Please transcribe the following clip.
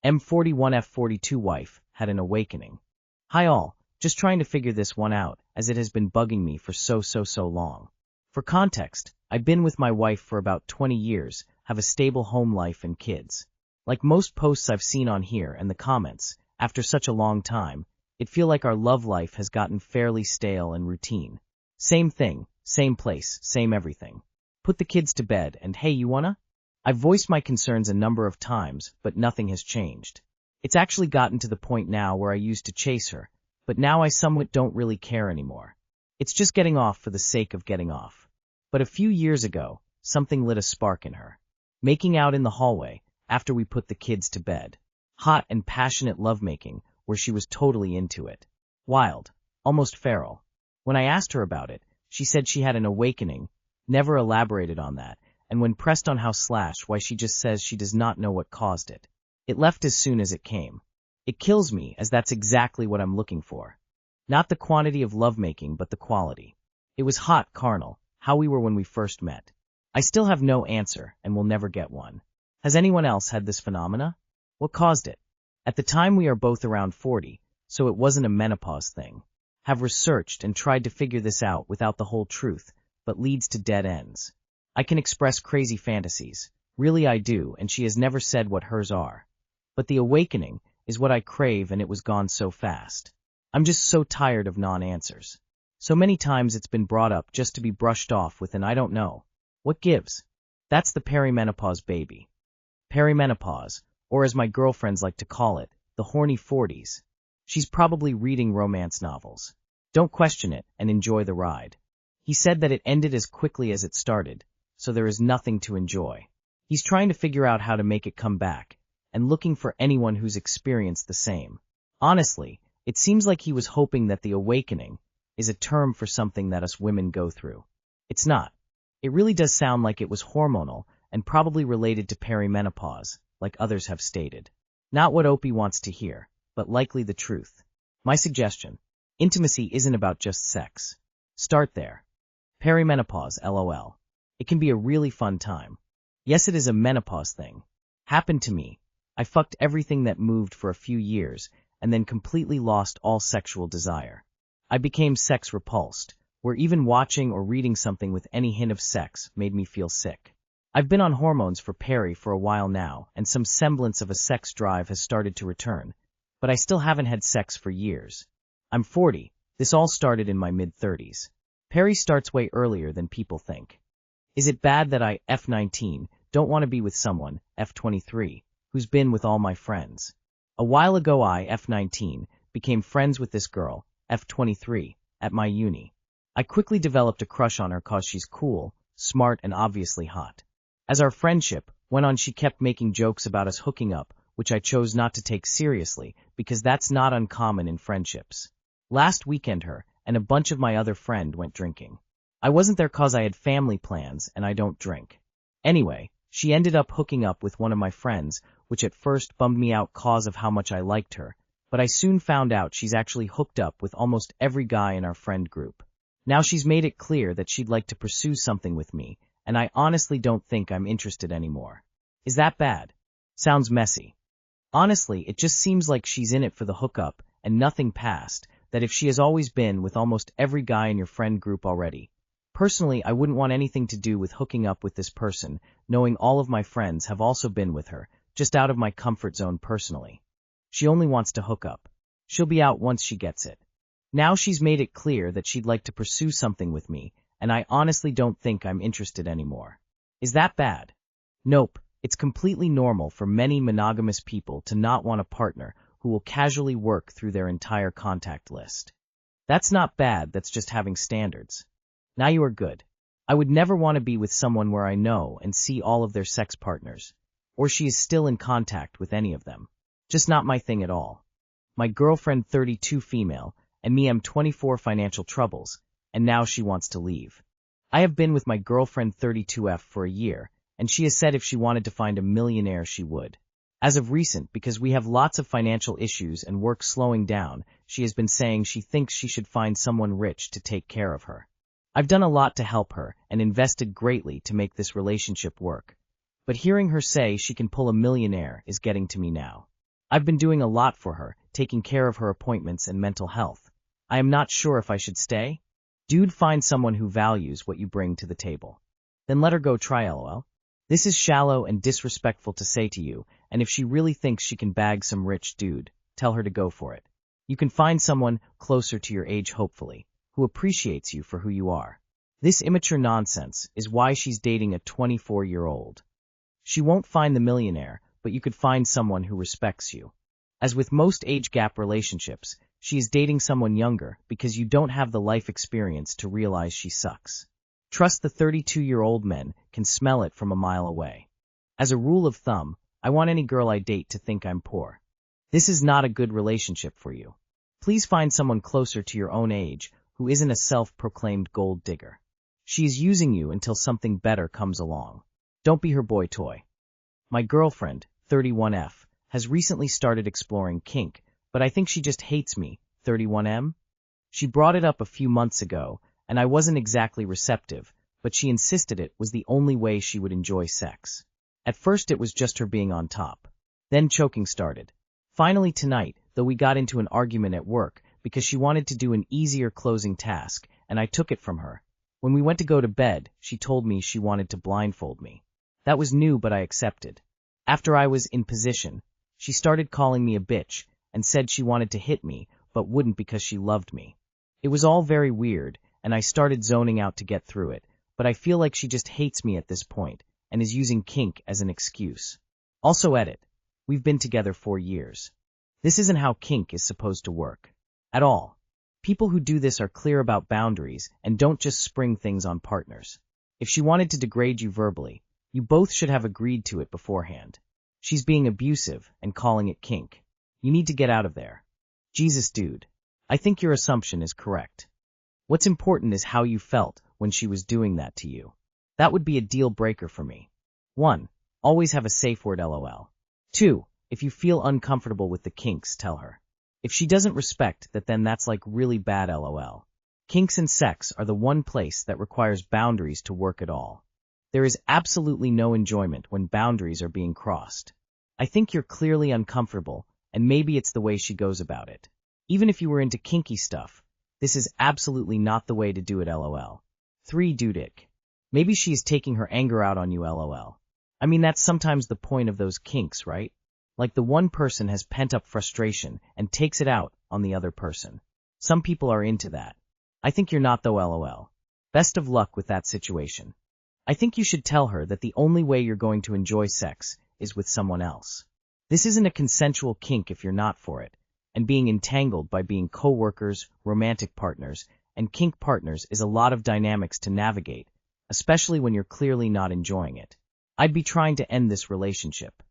M41 F42 Wife had an awakening. Hi all, just trying to figure this one out as it has been bugging me for so long. For context, I've been with my wife for about 20 years, have a stable home life and kids. Like most posts I've seen on here and the comments, after such a long time, it feel like our love life has gotten fairly stale and routine. Same thing, same place, same everything. Put the kids to bed and hey, you wanna? I've voiced my concerns a number of times, but nothing has changed. It's actually gotten to the point now where I used to chase her, but now I somewhat don't really care anymore. It's just getting off for the sake of getting off. But a few years ago, something lit a spark in her. Making out in the hallway, after we put the kids to bed. Hot and passionate lovemaking, where she was totally into it. Wild, almost feral. When I asked her about it, she said she had an awakening, never elaborated on that, and when pressed on why she just says she does not know what caused it. It left as soon as it came. It kills me, as that's exactly what I'm looking for. Not the quantity of lovemaking, but the quality. It was hot, carnal, how we were when we first met. I still have no answer, and will never get one. Has anyone else had this phenomena? What caused it? At the time we are both around 40, so it wasn't a menopause thing. Have researched and tried to figure this out without the whole truth, but leads to dead ends. I can express crazy fantasies. Really I do, and she has never said what hers are. But the awakening is what I crave, and it was gone so fast. I'm just so tired of non-answers. So many times it's been brought up just to be brushed off with an I don't know. What gives? That's the perimenopause baby. Perimenopause, or as my girlfriends like to call it, the horny 40s. She's probably reading romance novels. Don't question it and enjoy the ride. He said that it ended as quickly as it started, so there is nothing to enjoy. He's trying to figure out how to make it come back, and looking for anyone who's experienced the same. Honestly, it seems like he was hoping that the awakening is a term for something that us women go through. It's not. It really does sound like it was hormonal and probably related to perimenopause, like others have stated. Not what Opie wants to hear, but likely the truth. My suggestion: intimacy isn't about just sex. Start there. Perimenopause, LOL. It can be a really fun time. Yes, it is a menopause thing. Happened to me. I fucked everything that moved for a few years and then completely lost all sexual desire. I became sex repulsed, where even watching or reading something with any hint of sex made me feel sick. I've been on hormones for peri for a while now, and some semblance of a sex drive has started to return, but I still haven't had sex for years. I'm 40. This all started in my mid-30s. Peri starts way earlier than people think. Is it bad that I, F19, don't want to be with someone, F23, who's been with all my friends? A while ago I, F19, became friends with this girl, F23, at my uni. I quickly developed a crush on her cause she's cool, smart, and obviously hot. As our friendship went on, she kept making jokes about us hooking up, which I chose not to take seriously because that's not uncommon in friendships. Last weekend her and a bunch of my other friend went drinking. I wasn't there cause I had family plans and I don't drink. Anyway, she ended up hooking up with one of my friends, which at first bummed me out cause of how much I liked her, but I soon found out she's actually hooked up with almost every guy in our friend group. Now she's made it clear that she'd like to pursue something with me, and I honestly don't think I'm interested anymore. Is that bad? Sounds messy. Honestly, it just seems like she's in it for the hookup and nothing past, that if she has always been with almost every guy in your friend group already. Personally, I wouldn't want anything to do with hooking up with this person, knowing all of my friends have also been with her, just out of my comfort zone personally. She only wants to hook up. She'll be out once she gets it. Now she's made it clear that she'd like to pursue something with me, and I honestly don't think I'm interested anymore. Is that bad? Nope, it's completely normal for many monogamous people to not want a partner who will casually work through their entire contact list. That's not bad, that's just having standards. Now you are good. I would never want to be with someone where I know and see all of their sex partners, or she is still in contact with any of them. Just not my thing at all. My girlfriend 32 female, and me am 24 financial troubles, and now she wants to leave. I have been with my girlfriend 32F for a year, and she has said if she wanted to find a millionaire she would. As of recent, because we have lots of financial issues and work slowing down, she has been saying she thinks she should find someone rich to take care of her. I've done a lot to help her and invested greatly to make this relationship work. But hearing her say she can pull a millionaire is getting to me now. I've been doing a lot for her, taking care of her appointments and mental health. I am not sure if I should stay. Dude, find someone who values what you bring to the table. Then let her go try LOL. This is shallow and disrespectful to say to you, and if she really thinks she can bag some rich dude, tell her to go for it. You can find someone closer to your age, hopefully, who appreciates you for who you are. This immature nonsense is why she's dating a 24-year-old. She won't find the millionaire, but you could find someone who respects you. As with most age gap relationships, she is dating someone younger because you don't have the life experience to realize she sucks. Trust the 32-year-old men can smell it from a mile away. As a rule of thumb, I want any girl I date to think I'm poor. This is not a good relationship for you. Please find someone closer to your own age who isn't a self-proclaimed gold digger. She is using you until something better comes along. Don't be her boy toy. My girlfriend, 31F, has recently started exploring kink, but I think she just hates me, 31M. She brought it up a few months ago, and I wasn't exactly receptive, but she insisted it was the only way she would enjoy sex. At first it was just her being on top. Then choking started. Finally tonight, though, we got into an argument at work because she wanted to do an easier closing task, and I took it from her. When we went to go to bed, she told me she wanted to blindfold me. That was new, but I accepted. After I was in position, she started calling me a bitch and said she wanted to hit me, but wouldn't because she loved me. It was all very weird, and I started zoning out to get through it, but I feel like she just hates me at this point and is using kink as an excuse. Also edit. We've been together 4 years. This isn't how kink is supposed to work. At all. People who do this are clear about boundaries and don't just spring things on partners. If she wanted to degrade you verbally, you both should have agreed to it beforehand. She's being abusive and calling it kink. You need to get out of there. Jesus, dude. I think your assumption is correct. What's important is how you felt when she was doing that to you. That would be a deal breaker for me. 1. Always have a safe word LOL. 2. If you feel uncomfortable with the kinks, tell her. If she doesn't respect that, then that's like really bad LOL. Kinks and sex are the one place that requires boundaries to work at all. There is absolutely no enjoyment when boundaries are being crossed. I think you're clearly uncomfortable, and maybe it's the way she goes about it. Even if you were into kinky stuff, this is absolutely not the way to do it LOL. 3. Dudick. Maybe she is taking her anger out on you LOL. I mean, that's sometimes the point of those kinks, right? Like the one person has pent-up frustration and takes it out on the other person. Some people are into that. I think you're not though LOL. Best of luck with that situation. I think you should tell her that the only way you're going to enjoy sex is with someone else. This isn't a consensual kink if you're not for it, and being entangled by being co-workers, romantic partners, and kink partners is a lot of dynamics to navigate, especially when you're clearly not enjoying it. I'd be trying to end this relationship.